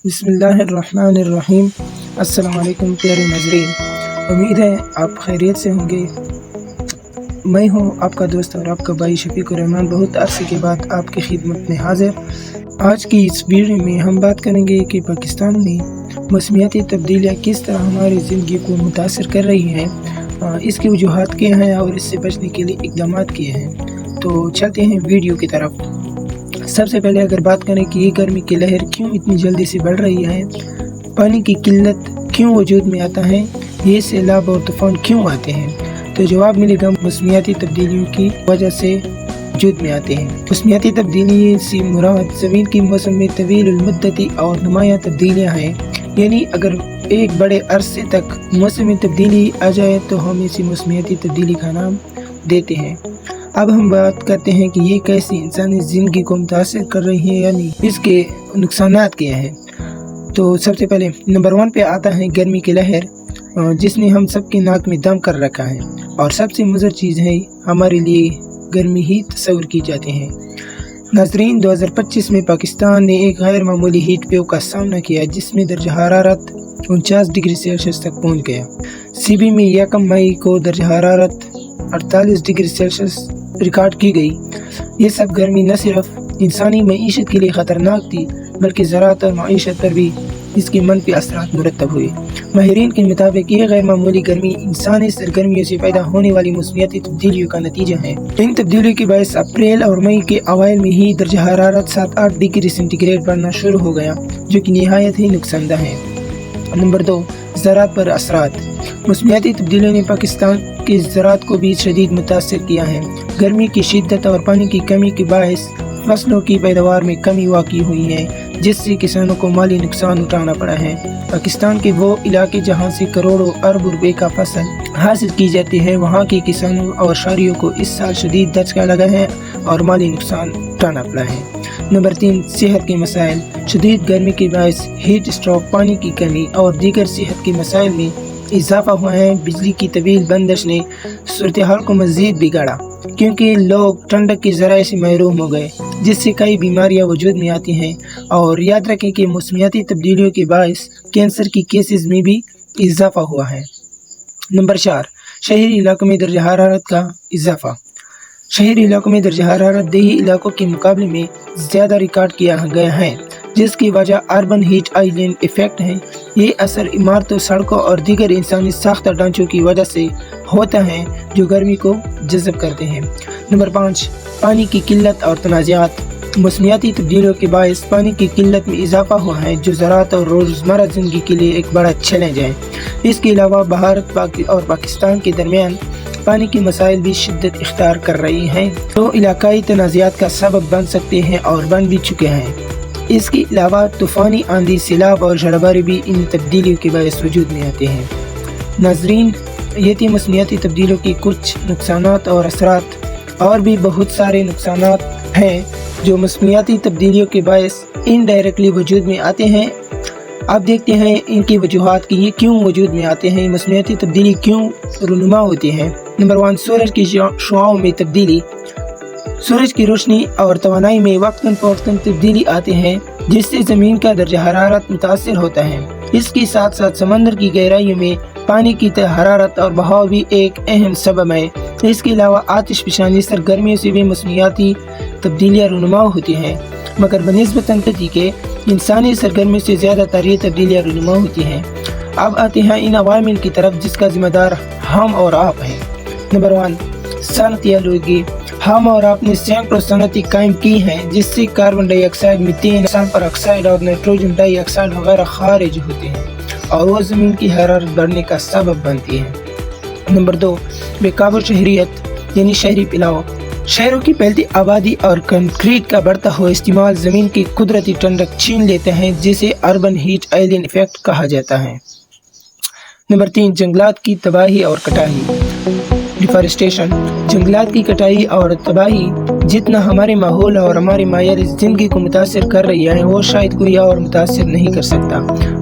بسم اللہ الرحمن الرحیم۔ السلام علیکم پیارے ناظرین، امید ہے آپ خیریت سے ہوں گے۔ میں ہوں آپ کا دوست اور آپ کا بھائی شفیق الرحمان، بہت عرصے کے بعد آپ کی خدمت میں حاضر۔ آج کی اس ویڈیو میں ہم بات کریں گے کہ پاکستان میں موسمیاتی تبدیلیاں کس طرح ہماری زندگی کو متاثر کر رہی ہیں، اس کی وجوہات کیا ہیں اور اس سے بچنے کے لیے اقدامات کیے ہیں۔ تو چلتے ہیں ویڈیو کی طرف۔ سب سے پہلے اگر بات کریں کہ یہ گرمی کی لہر کیوں اتنی جلدی سے بڑھ رہی ہے، پانی کی قلت کیوں وجود میں آتا ہے، یہ سیلاب اور طوفان کیوں آتے ہیں، تو جواب ملے گا موسمیاتی تبدیلیوں کی وجہ سے وجود میں آتے ہیں۔ موسمیاتی تبدیلی سے مراد زمین کی موسم میں طویل المدتی اور نمایاں تبدیلیاں ہیں، یعنی اگر ایک بڑے عرصے تک موسم میں تبدیلی آ جائے تو ہم اسی موسمیاتی تبدیلی کا نام دیتے ہیں۔ اب ہم بات کرتے ہیں کہ یہ کیسے انسانی زندگی کو متاثر کر رہی ہے، یعنی اس کے نقصانات کیا ہیں۔ تو سب سے پہلے نمبر 1 پہ آتا ہے گرمی کی لہر، جس نے ہم سب کی ناک میں دم کر رکھا ہے، اور سب سے مضر چیز ہے ہمارے لیے گرمی ہی تصور کی جاتی ہے۔ ناظرین، 2025 میں پاکستان نے ایک غیر معمولی ہیٹ ویو کا سامنا کیا، جس میں درجہ حرارت 49 ڈگری سیلسیس تک پہنچ گیا۔ سیبی میں 1 مئی کو درجہ حرارت 48 ڈگری سیلسیس ریکارڈ کی گئی۔ یہ سب گرمی نہ صرف انسانی معیشت کے لیے خطرناک تھی، بلکہ زراعت اور معیشت پر بھی اس کے منفی اثرات مرتب ہوئے۔ ماہرین کے مطابق یہ غیر معمولی گرمی انسانی سرگرمیوں سے پیدا ہونے والی موسمیاتی تبدیلیوں کا نتیجہ ہے۔ ان تبدیلیوں کے باعث اپریل اور مئی کے اوائل میں ہی درجہ حرارت 7-8 ڈگری سینٹی گریڈ بڑھنا شروع ہو گیا، جو کہ نہایت ہی نقصان دہ ہے۔ نمبر 2، زراعت پر اثرات۔ موسمیاتی تبدیلیوں نے پاکستان کی زراعت کو بھی شدید متاثر کیا ہے۔ گرمی کی شدت اور پانی کی کمی کے باعث فصلوں کی پیداوار میں کمی واقع ہوئی ہے، جس سے کسانوں کو مالی نقصان اٹھانا پڑا ہے۔ پاکستان کے وہ علاقے جہاں سے کروڑوں ارب روپے کا فصل حاصل کی جاتی ہے، وہاں کے کسانوں اور شہریوں کو اس سال شدید دھچکا لگا ہے اور مالی نقصان اٹھانا پڑا ہے۔ نمبر 3، صحت کے مسائل۔ شدید گرمی کے باعث ہیٹ اسٹروک، پانی کی کمی اور دیگر صحت کے مسائل میں اضافہ ہوا ہے۔ بجلی کی طویل بندش نے صورتحال کو مزید بگاڑا، کیونکہ لوگ ٹھنڈک کے ذرائع سے محروم ہو گئے، جس سے کئی بیماریاں وجود میں آتی ہیں۔ اور یاد رکھیں کہ موسمیاتی تبدیلیوں کے باعث کینسر کی کیسز میں بھی اضافہ ہوا ہے۔ نمبر 4، شہری علاقوں میں درجہ حرارت کا اضافہ۔ شہری علاقوں میں درجہ حرارت دیہی علاقوں کے مقابلے میں زیادہ ریکارڈ کیا گیا ہے، جس کی وجہ اربن ہیٹ آئی لینڈ ایفیکٹ ہے۔ یہ اثر عمارتوں، سڑکوں اور دیگر انسانی ساختہ ڈھانچوں کی وجہ سے ہوتا ہے، جو گرمی کو جذب کرتے ہیں۔ نمبر 5، پانی کی قلت اور تنازعات۔ موسمیاتی تبدیلیوں کے باعث پانی کی قلت میں اضافہ ہوا ہے، جو زراعت اور روزمرہ زندگی کے لیے ایک بڑا چیلنج ہے۔ اس کے علاوہ بھارت اور پاکستان کے درمیان پانی کے مسائل بھی شدت اختیار کر رہی ہیں، جو علاقائی تنازعات کا سبب بن سکتے ہیں اور بن بھی چکے ہیں۔ اس کے علاوہ طوفانی آندھی، سیلاب اور جھڑ باری بھی ان تبدیلیوں کے باعث وجود میں آتے ہیں۔ ناظرین، یہ تھی موسمیاتی تبدیلیوں کی کچھ نقصانات اور اثرات۔ اور بھی بہت سارے نقصانات ہیں جو موسمیاتی تبدیلیوں کے باعث انڈائریکٹلی وجود میں آتے ہیں۔ اب دیکھتے ہیں ان کی وجوہات کہ یہ کیوں وجود میں آتے ہیں، موسمیاتی تبدیلی کیوں رونما ہوتی ہے۔ نمبر 1، سورج کی شعاعوں میں تبدیلی۔ سورج کی روشنی اور توانائی میں وقتاً فوقتاً تبدیلی آتے ہیں، جس سے زمین کا درجہ حرارت متاثر ہوتا ہے۔ اس کے ساتھ ساتھ سمندر کی گہرائیوں میں پانی کی حرارت اور بہاؤ بھی ایک اہم سبب ہے۔ اس کے علاوہ آتش فشانی سرگرمیوں سے بھی موسمیاتی تبدیلیاں رونما ہوتی ہیں، مگر بنسبت قدرتی کے انسانی سرگرمیوں سے زیادہ تر یہ تبدیلیاں رونما ہوتی ہیں۔ اب آتے ہیں ان عوامل کی طرف جس کا ذمہ دار ہم اور آپ ہیں۔ نمبر 1، صنعتی آلودگی۔ ہم اور آپ نے سینکڑوں صنعتیں قائم کی ہیں، جس سے کاربن ڈائی آکسائڈ، میتین، سلفر آکسائڈ اور نائٹروجن ڈائی آکسائڈ وغیرہ خارج ہوتے ہیں، اور وہ زمین کی حرارت بڑھنے کا سبب بنتی ہے۔ نمبر 2، بے قابو شہریت یعنی شہری پھیلاؤ۔ شہروں کی پھیلتی آبادی اور کنکریٹ کا بڑھتا ہوا استعمال زمین کی قدرتی ٹھنڈک چھین لیتے ہیں، جسے اربن ہیٹ آئی لینڈ ایفیکٹ کہا جاتا ہے۔ نمبر 3، جنگلات کی تباہی اور کٹائی۔ ڈیفارسٹیشن۔ جنگلات کی کٹائی اور تباہی جتنا ہمارے ماحول اور ہماری معیار زندگی کو متاثر کر رہی ہے، وہ شاید کوئی اور متاثر نہیں کر سکتا۔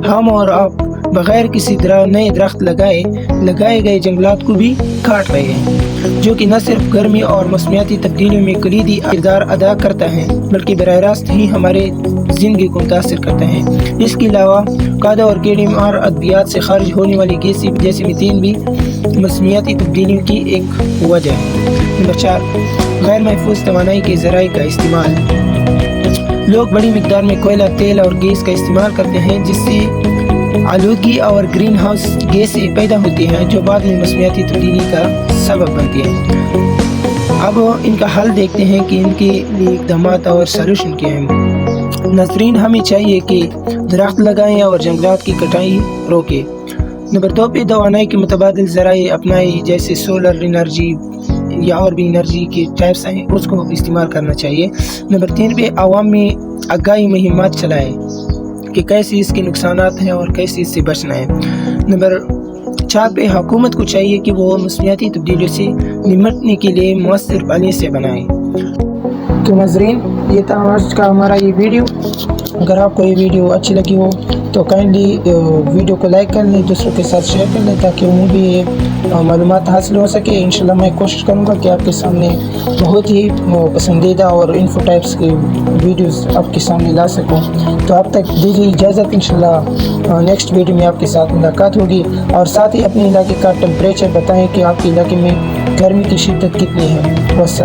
ہم اور آپ بغیر کسی نئے درخت لگائے گئے جنگلات کو بھی کاٹ رہے ہیں، جو کہ نہ صرف گرمی اور موسمیاتی تبدیلیوں میں کلیدی کردار ادا کرتا ہے بلکہ براہ راست ہی ہمارے زندگی کو متاثر کرتا ہے۔ اس کے علاوہ کادا اور کیڑے مار ادویات سے خارج ہونے والی گیسیں جیسے میتین بھی موسمیاتی تبدیلیوں کی ایک وجہ ہے۔ نمبر 4، غیر محفوظ توانائی کے ذرائع کا استعمال۔ لوگ بڑی مقدار میں کوئلہ، تیل اور گیس کا استعمال کرتے ہیں، جس سے آلودگی اور گرین ہاؤس گیسیں پیدا ہوتی ہیں جو بعد میں موسمیاتی تبدیلی کا سبب بنتی ہیں۔ اب ان کا حل دیکھتے ہیں کہ ان کے لیے اقدامات اور سلوشن کیا ہیں۔ ناظرین، ہمیں چاہیے کہ درخت لگائیں اور جنگلات کی کٹائی روکیں۔ نمبر 2 پہ توانائی کے متبادل ذرائع اپنائیں، جیسے سولر انرجی یا اور بھی انرجی کے ٹائپس ہیں، اس کو استعمال کرنا چاہیے۔ نمبر 3 پہ عوام میں آگاہی مہمات چلائیں کہ کیسے اس کے نقصانات ہیں اور کیسے اس سے بچنا ہے۔ نمبر 4 پہ حکومت کو چاہیے کہ وہ موسمیاتی تبدیلیوں سے نمٹنے کے لیے مؤثر پالیسیاں بنائیں۔ تو ناظرین، یہ تھا آج کا ہمارا یہ ویڈیو۔ اگر آپ کو یہ ویڈیو اچھی لگی ہو تو کائنڈلی ویڈیو کو لائک کر لیں، دوسروں کے ساتھ شیئر کر لیں تاکہ انہیں بھی یہ معلومات حاصل ہو سکے۔ انشاءاللہ میں کوشش کروں گا کہ آپ کے سامنے بہت ہی پسندیدہ اور انفو ٹائپس کے ویڈیوز آپ کے سامنے لا سکوں۔ تو اب تک دیجیے اجازت، انشاءاللہ نیکسٹ ویڈیو میں آپ کے ساتھ ملاقات ہوگی، اور ساتھ ہی اپنے علاقے کا ٹمپریچر بتائیں کہ آپ کے علاقے میں گرمی کی شدت کتنی ہے۔ بس